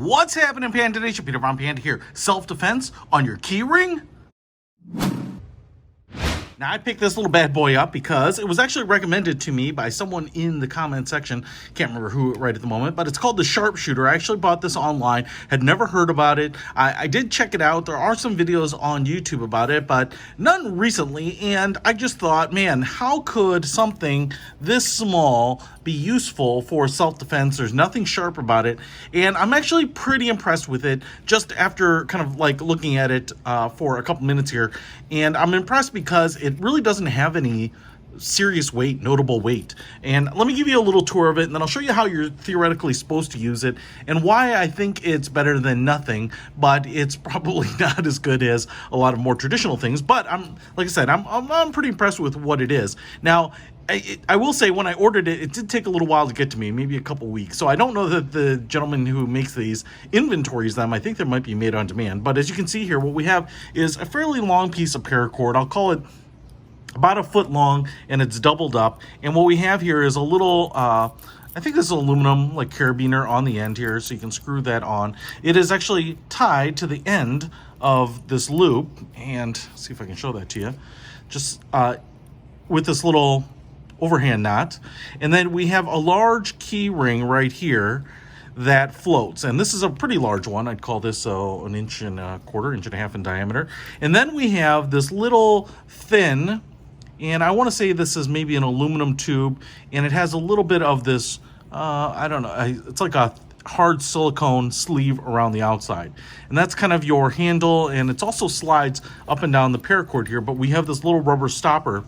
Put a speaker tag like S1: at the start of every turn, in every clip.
S1: What's happening, Panda Nation? Peter Von Panda here. Self-defense on your key ring? Now, I picked this little bad boy up because it was actually recommended to me by someone in the comment section. Can't remember who right at the moment, but it's called the Sharp Shooter. I actually bought this online, had never heard about it. I did check it out. There are some videos on YouTube about it, but none recently. And I just thought, man, how could something this small be useful for self-defense? There's nothing sharp about it. And I'm actually pretty impressed with it just after kind of like looking at it for a couple minutes here. And I'm impressed because it really doesn't have any serious weight, notable weight. And let me give you a little tour of it, and then I'll show you how you're theoretically supposed to use it and why I think it's better than nothing, but it's probably not as good as a lot of more traditional things. But like I said, I'm pretty impressed with what it is. Now, I will say when I ordered it, it did take a little while to get to me, maybe a couple weeks. So I don't know that the gentleman who makes these inventories them. I think they might be made on demand. But as you can see here, what we have is a fairly long piece of paracord. I'll call it about a foot long, and it's doubled up. And what we have here is a little, I think this is aluminum like carabiner on the end here, so you can screw that on. It is actually tied to the end of this loop, and see if I can show that to you. Just with this little overhand knot. And then we have a large key ring right here that floats, and this is a pretty large one. I'd call this an inch and a quarter, inch and a half in diameter. And then we have this little thin, and I want to say this is maybe an aluminum tube, and it has a little bit of this I don't know, it's like a hard silicone sleeve around the outside, and that's kind of your handle. And it also slides up and down the paracord here, but we have this little rubber stopper,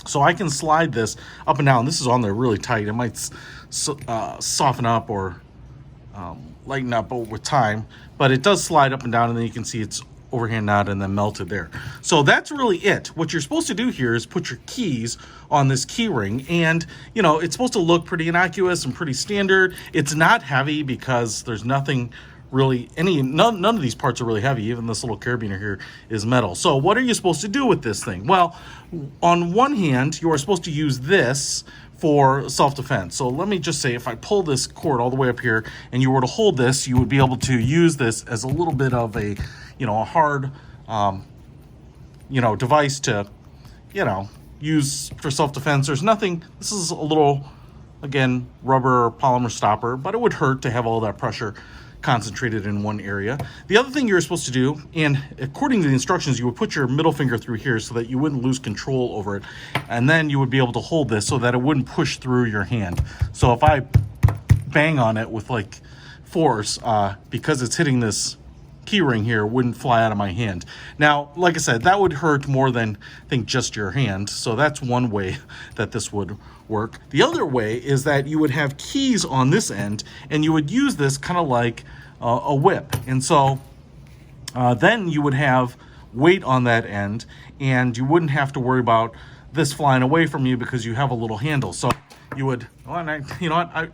S1: so I can slide this up and down. This is on there really tight. It might soften up or lighten up over time, but it does slide up and down, and then you can see it's overhand knot and then melted there. So that's really it. What you're supposed to do here is put your keys on this key ring, and you know, it's supposed to look pretty innocuous and pretty standard. It's not heavy because there's nothing really, none of these parts are really heavy. Even this little carabiner here is metal. So what are you supposed to do with this thing? Well, on one hand, you are supposed to use this for self-defense. So let me just say, if I pull this cord all the way up here and you were to hold this, you would be able to use this as a little bit of a, a hard, device to, use for self-defense. There's nothing, this is a little, again, rubber or polymer stopper, but it would hurt to have all that pressure concentrated in one area. The other thing you're supposed to do, and according to the instructions, you would put your middle finger through here so that you wouldn't lose control over it, and then you would be able to hold this so that it wouldn't push through your hand. So if I bang on it with like force, because it's hitting this key ring here, it wouldn't fly out of my hand. Now, like I said, that would hurt more than I think just your hand. So that's one way that this would work. The other way is that you would have keys on this end, and you would use this kind of like a whip. And so then you would have weight on that end, and you wouldn't have to worry about this flying away from you because you have a little handle. So you would, I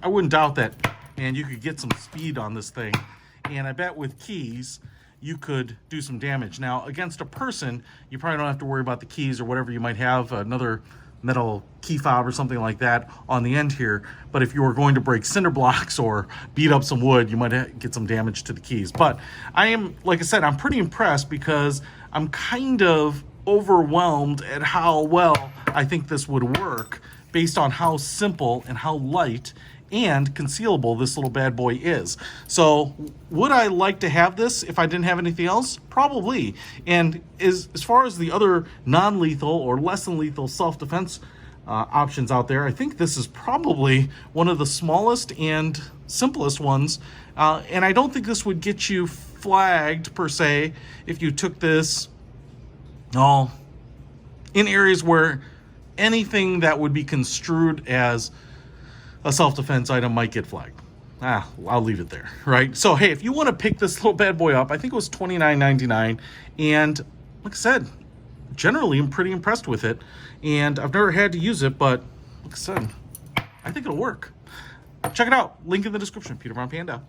S1: wouldn't doubt that, and you could get some speed on this thing. And I bet with keys, you could do some damage. Now, against a person, you probably don't have to worry about the keys or whatever. You might have another metal key fob or something like that on the end here. But if you were going to break cinder blocks or beat up some wood, you might get some damage to the keys. But I am, like I said, I'm pretty impressed because I'm kind of overwhelmed at how well I think this would work based on how simple and how light and concealable this little bad boy is. So would I like to have this if I didn't have anything else? Probably. And as far as the other non-lethal or less than lethal self-defense options out there, I think this is probably one of the smallest and simplest ones. And I don't think this would get you flagged per se if you took this in areas where anything that would be construed as a self-defense item might get flagged. I'll leave it there, right? So, hey, if you want to pick this little bad boy up, I think it was $29.99. And like I said, generally I'm pretty impressed with it. And I've never had to use it, but like I said, I think it'll work. Check it out. Link in the description. Peter Von Panda.